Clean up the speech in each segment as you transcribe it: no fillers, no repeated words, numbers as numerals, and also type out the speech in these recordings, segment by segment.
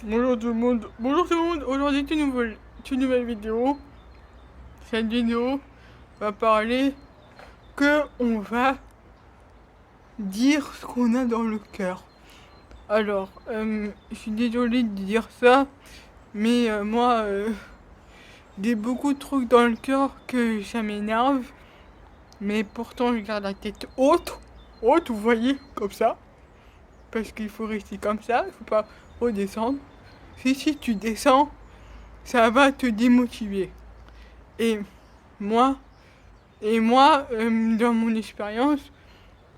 Bonjour tout le monde, aujourd'hui toute nouvelle vidéo. Cette vidéo va parler que on va dire ce qu'on a dans le cœur. Alors, je suis désolée de dire ça, mais moi, j'ai beaucoup de trucs dans le cœur que ça m'énerve, mais pourtant je garde la tête haute, vous voyez, comme ça, parce qu'il faut rester comme ça, il faut pas redescendre. Si tu descends, ça va te démotiver. Et moi, dans mon expérience,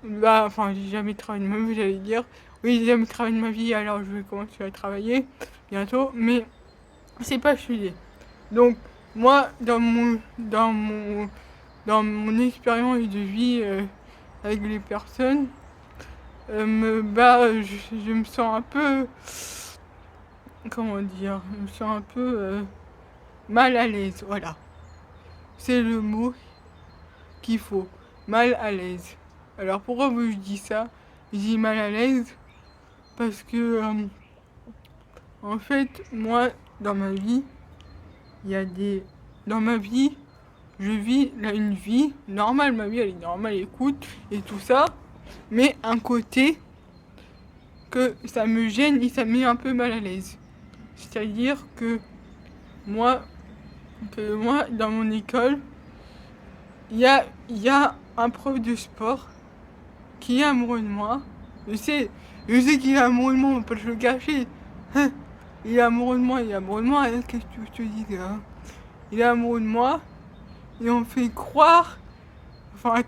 j'ai jamais travaillé de ma vie, j'allais dire. Oui, j'ai jamais travaillé de ma vie, alors je vais commencer à travailler bientôt, mais c'est pas sujet. Donc, moi, dans mon expérience de vie avec les personnes, je me sens un peu, comment dire, je me sens un peu mal à l'aise, voilà. C'est le mot qu'il faut, mal à l'aise. Alors pourquoi je dis ça? Je dis mal à l'aise parce que, en fait, moi, dans ma vie, il y a des... Dans ma vie, je vis là une vie normale, ma vie elle est normale, écoute, et tout ça, mais un côté que ça me gêne et ça me met un peu mal à l'aise. C'est-à-dire moi, que moi, dans mon école, il y a un prof de sport qui est amoureux de moi. Je sais qu'il est amoureux de moi, on peut le cacher. Hein, il est amoureux de moi, hein, qu'est-ce que je te dis là, hein. Il est amoureux de moi et on fait croire. Enfin,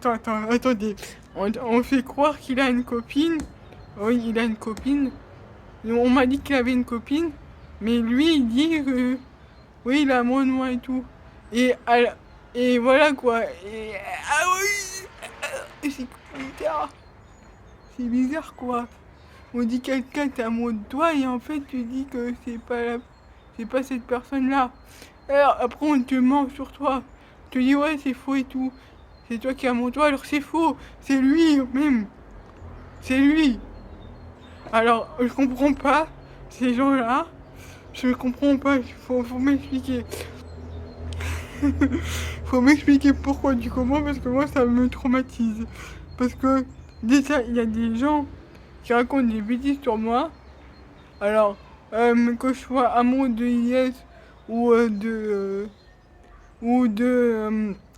attendez. On fait croire qu'il a une copine. Oui, il a une copine. Et on m'a dit qu'il avait une copine, mais lui il dit que oui, il est amoureux de moi et tout. Et, et voilà quoi. Et, ah oui, c'est bizarre. C'est bizarre quoi. On dit quelqu'un t'es amoureux de toi et en fait tu dis que c'est pas cette personne là. Alors après on te ment sur toi. Tu dis ouais c'est faux et tout. C'est toi qui es amoureux de toi alors c'est faux. C'est lui même. C'est lui. Alors je comprends pas ces gens là. Je comprends pas. Faut m'expliquer. Faut m'expliquer pourquoi du comment parce que moi ça me traumatise. Parce que déjà il y a des gens qui racontent des bêtises sur moi. Alors, que je sois amoureux de IS ou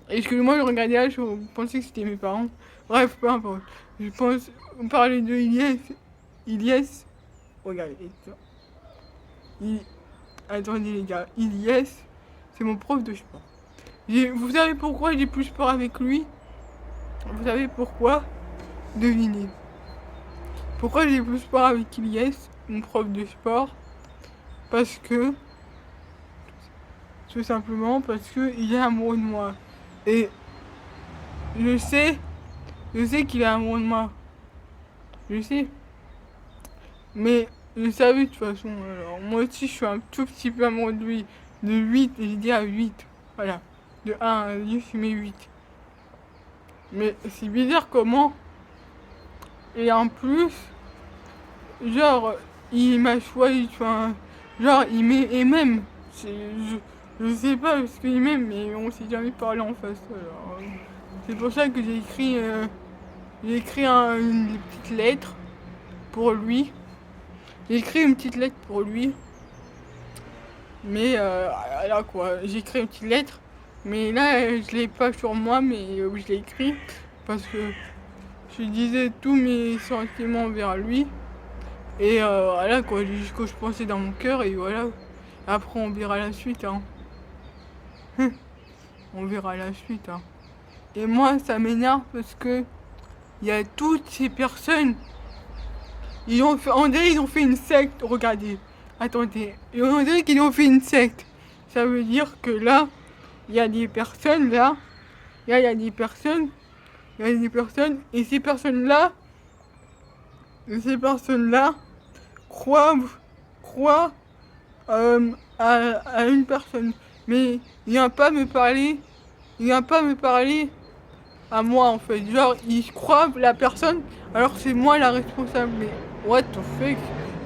excusez-moi, je regardais là, je pensais que c'était mes parents. Bref, peu importe. Je pense parler de Ilyes, regardez. Il, attendez les gars, Ilyes, c'est mon prof de sport. Vous savez pourquoi j'ai plus sport avec lui? Vous savez pourquoi? Devinez. Pourquoi j'ai plus sport avec Ilyes, mon prof de sport? Parce que, tout simplement parce qu'il est amoureux de moi. Et je sais qu'il est amoureux de moi. Je sais. Mais je savais de toute façon. Alors, moi aussi, je suis un tout petit peu amoureux de lui. De 8, j'ai dit à 8. Voilà. De 1 à 10, je mets 8. Mais c'est bizarre comment. Et en plus, genre, il m'a choisi. Enfin, genre, il m'aime. Et même. Je sais pas parce qu'il m'aime, mais on s'est jamais parlé en face. Alors, c'est pour ça que j'ai écrit une petite lettre pour lui. J'ai écrit une petite lettre pour lui. Mais là quoi, j'ai écrit une petite lettre. Mais là, je l'ai pas sur moi, mais je l'ai écrit. Parce que je disais tous mes sentiments vers lui. Et voilà quoi, j'ai dit ce que je pensais dans mon cœur. Et voilà. Après, on verra la suite. Hein. On verra la suite. Hein. Et moi, ça m'énerve parce que il y a toutes ces personnes. On dirait qu'ils ont fait une secte. Regardez. Attendez. Et on dirait qu'ils ont fait une secte. Ça veut dire que là, il y a des personnes là. Là, il y a des personnes. Il y a des personnes. Et ces personnes-là. Croient à une personne. Mais il vient pas me parler. Il vient pas me parler à moi en fait. Genre, ils croient la personne alors c'est moi la responsable. Mais what the fuck?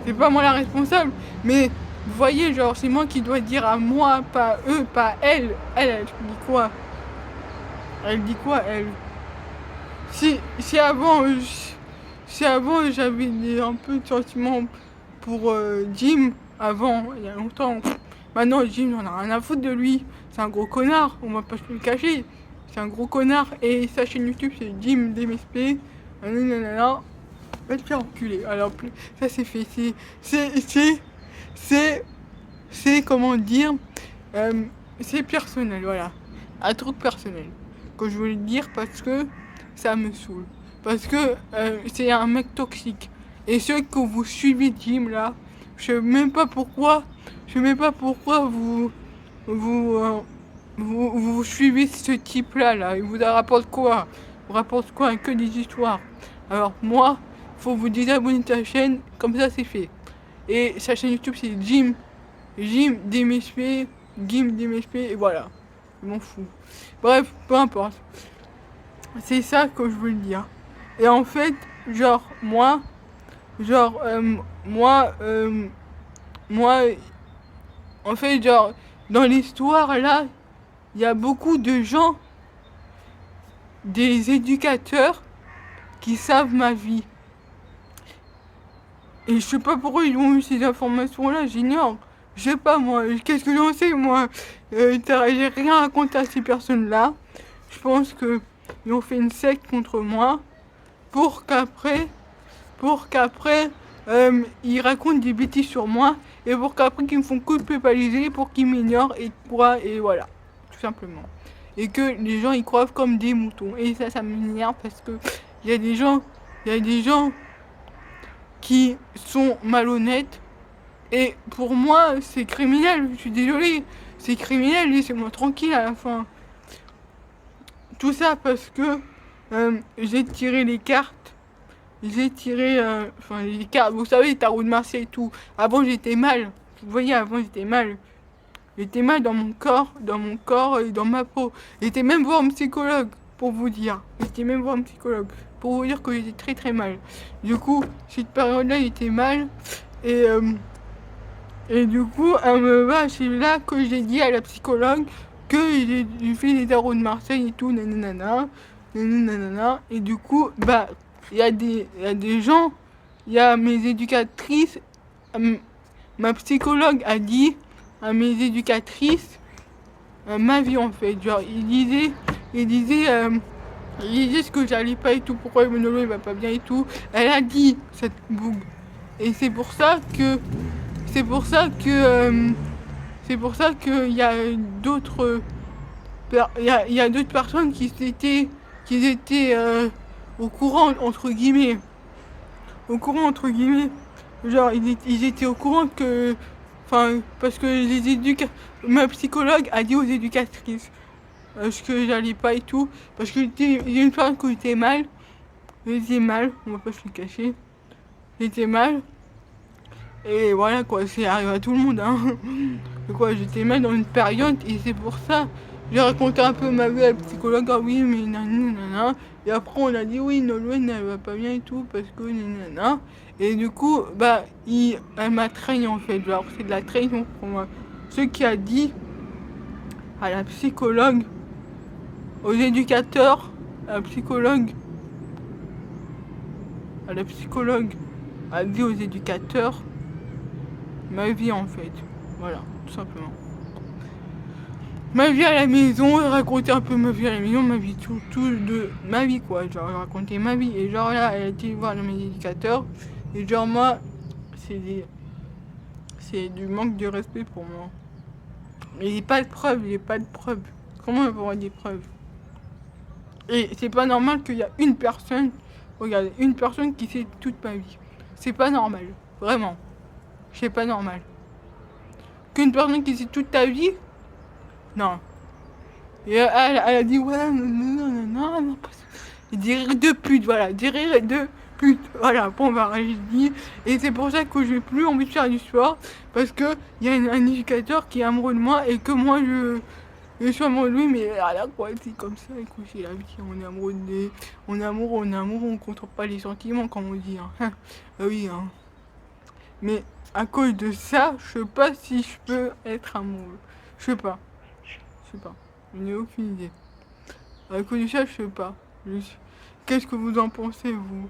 C'est pas moi la responsable. Mais Vous voyez, genre, c'est moi qui dois dire à moi, pas eux, pas elle. Elle dit quoi? Elle dit quoi, elle? Si avant, si avant j'avais un peu de sentiments pour Jim, avant, il y a longtemps, maintenant Jim, j'en ai rien à foutre de lui. C'est un gros connard, on va pas se le cacher. C'est un gros connard et sa chaîne YouTube c'est Jim DMSP. Nanana. Va te faire enculer. Alors, ça c'est fait. C'est comment dire, c'est personnel, voilà. Un truc personnel. Que je voulais dire parce que ça me saoule. Parce que c'est un mec toxique. Et ceux que vous suivez Jim là, je sais même pas pourquoi. Je sais même pas pourquoi vous, vous suivez ce type là. Il vous rapporte quoi? Vous rapporte quoi? Que des histoires. Alors moi, faut vous désabonner de ta chaîne, comme ça c'est fait. Et sa chaîne YouTube c'est Jim DMSP, et voilà. Je m'en fous. Bref, peu importe. C'est ça que je veux dire. Et en fait, genre, moi, en fait, genre, dans l'histoire là, il y a beaucoup de gens, des éducateurs, qui savent ma vie. Et je sais pas pourquoi ils ont eu ces informations-là, j'ignore. Je sais pas moi, qu'est-ce que j'en sais moi? J'ai rien raconté à ces personnes-là. Je pense que ils ont fait une secte contre moi pour qu'après, ils racontent des bêtises sur moi et pour qu'après qu'ils me font culpabiliser pour qu'ils m'ignorent et voilà, tout simplement. Et que les gens ils croient comme des moutons. Et ça m'énerve parce que il y a des gens qui sont malhonnêtes. Et pour moi, c'est criminel, je suis désolée. C'est criminel, laissez-moi tranquille à la fin. Tout ça parce que j'ai tiré les cartes. J'ai tiré les cartes. Vous savez, les tarots de Marseille et tout. Avant, j'étais mal. Vous voyez, avant, j'étais mal. J'étais mal dans mon corps et dans ma peau. J'étais même voir un psychologue, pour vous dire. J'étais même voir un psychologue, pour vous dire que j'étais très très mal. Du coup, cette période-là, j'étais mal. Et du coup, c'est là que j'ai dit à la psychologue que j'ai fait les tarots de Marseille et tout, nanana, nanana. Et du coup, il y a des gens, il y a mes éducatrices, ma psychologue a dit à mes éducatrices ma vie en fait. Genre, il disait ce que j'allais pas et tout, pourquoi Manolo il va pas bien et tout. Elle a dit cette bougue. Et c'est pour ça que il y a d'autres personnes qui étaient au courant entre guillemets. Genre ils étaient au courant que parce que ma psychologue a dit aux éducatrices ce que j'allais pas et tout parce que j'ai une fois que j'étais mal, on va pas se le cacher. J'étais mal. Et voilà quoi, c'est arrivé à tout le monde hein. Et quoi, j'étais mal dans une période et c'est pour ça. J'ai raconté un peu ma vie à la psychologue, ah oui mais nanana. Et après on a dit oui Nolwenn elle va pas bien et tout parce que nanana. Et du coup elle m'a trahi en fait, genre c'est de la trahison pour moi. Ce qui a dit à la psychologue, aux éducateurs, à la psychologue a dit aux éducateurs ma vie en fait, voilà, tout simplement. Ma vie à la maison, raconter un peu ma vie à la maison, ma vie ma vie quoi, genre raconter ma vie. Et genre là, elle a été voir mes éducateurs, et genre moi, c'est du manque de respect pour moi. Mais j'ai pas de preuves, Comment on peut avoir des preuves? Et c'est pas normal qu'il y a une personne, regardez, une personne qui sait toute ma vie. C'est pas normal, vraiment. C'est pas normal. Qu'une personne qui sait toute ta vie, non. Et elle a dit ouais, non. Des rires de pute, voilà, des rires de pute, voilà, bon j'ai dit. Et c'est pour ça que j'ai plus envie de faire du sport, parce que il y a un éducateur qui est amoureux de moi et que moi je suis amoureux de lui, mais là quoi, c'est comme ça, écoute, c'est la vie, on est amoureux on est amoureux, on contrôle pas les sentiments comme on dit, hein. Oui, hein. Mais à cause de ça, je sais pas si je peux être amoureux. Je sais pas. Je n'ai aucune idée. À cause de ça, je sais pas. Qu'est-ce que vous en pensez, vous?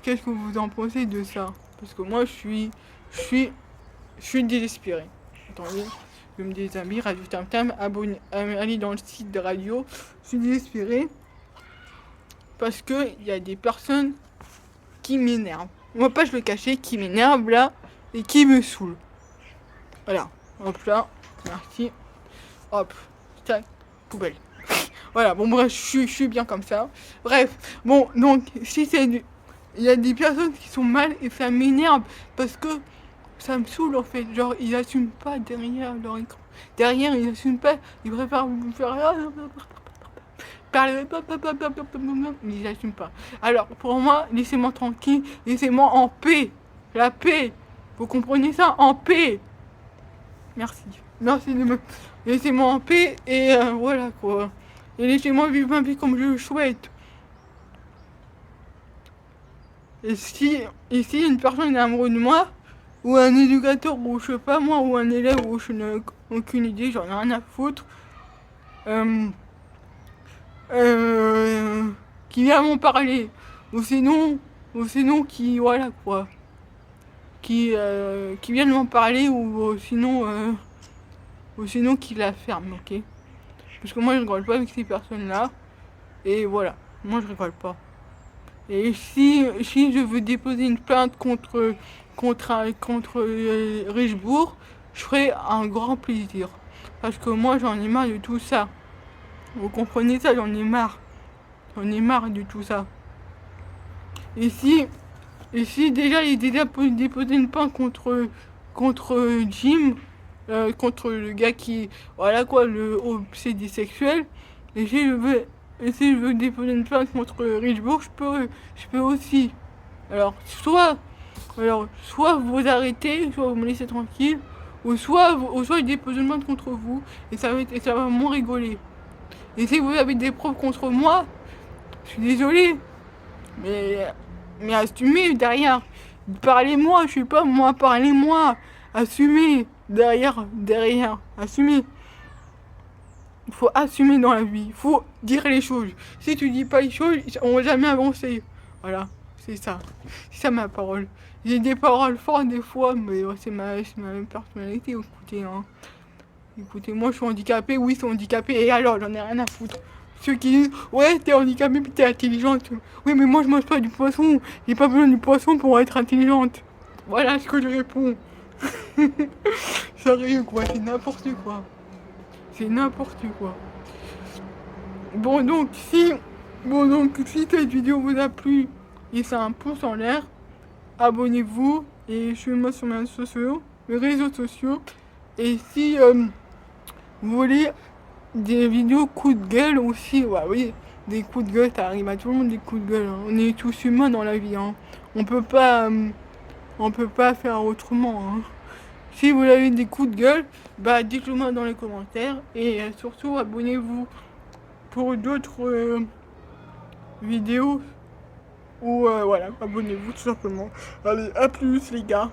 Qu'est-ce que vous en pensez de ça? Parce que moi, je suis désespéré. Attendez, je me déshabille, Radio Tam Tam, allez dans le site de radio. Je suis désespéré parce que il y a des personnes qui m'énervent. On va pas se le cacher, qui m'énervent là et qui me saoulent. Voilà, hop là, merci. Hop, tac, poubelle. Voilà, bon bref, je suis bien comme ça. Bref, bon, donc, si c'est il y a des personnes qui sont mal et ça m'énerve parce que ça me saoule en fait. Genre, ils assument pas derrière leur écran. Derrière, ils assument pas, ils préfèrent vous faire parler, mais ils assument pas. Alors, pour moi, laissez-moi tranquille, laissez-moi en paix. La paix. Vous comprenez ça? En paix. Merci. Merci de me... Laissez-moi en paix et voilà quoi. Et laissez-moi vivre ma vie comme je le souhaite. Et si une personne est amoureuse de moi, ou un éducateur, ou je sais pas moi, ou un élève, ou je n'ai aucune idée, j'en ai rien à foutre, qui vient m'en parler, ou sinon qui, voilà quoi, qui viennent m'en parler, ou sinon qui la ferme, ok? Parce que moi je rigole pas avec ces personnes-là, et voilà, moi je rigole pas. Et si je veux déposer une plainte contre Richebourg, je ferai un grand plaisir. Parce que moi j'en ai marre de tout ça. Vous comprenez ça, j'en ai marre. J'en ai marre de tout ça. Et si déjà il a déposé une plainte contre Jim, contre le gars qui, voilà quoi, le obsédé sexuel, et si je veux déposer une plainte contre Richebourg, je peux aussi. Alors soit vous arrêtez, soit vous me laissez tranquille, ou soit je dépose une plainte contre vous, et ça va moins rigoler. Et si vous avez des preuves contre moi, je suis désolé, mais assumez derrière. Parlez-moi, je sais pas moi, parlez-moi. Assumez derrière, assumez. Il faut assumer dans la vie, il faut dire les choses. Si tu dis pas les choses, on va jamais avancer. Voilà, c'est ça ma parole. J'ai des paroles fortes des fois, mais c'est ma personnalité, écoutez. Hein. Écoutez, moi je suis handicapée, oui c'est handicapé, et alors j'en ai rien à foutre. Ceux qui disent, ouais t'es handicapée puis t'es intelligente. Oui mais moi je mange pas du poisson, j'ai pas besoin du poisson pour être intelligente. Voilà ce que je réponds. Sérieux quoi, c'est n'importe quoi. C'est n'importe quoi. Bon donc si cette vidéo vous a plu, laissez un pouce en l'air, abonnez-vous et suivez-moi sur mes réseaux sociaux. Et si vous voulez des vidéos coups de gueule aussi, ouais, oui, des coups de gueule, ça arrive à tout le monde des coups de gueule. Hein. On est tous humains dans la vie. Hein. On peut pas faire autrement. Hein. Si vous avez des coups de gueule, bah dites-le moi dans les commentaires et surtout abonnez-vous pour d'autres vidéos ou voilà, abonnez-vous tout simplement. Allez, à plus les gars.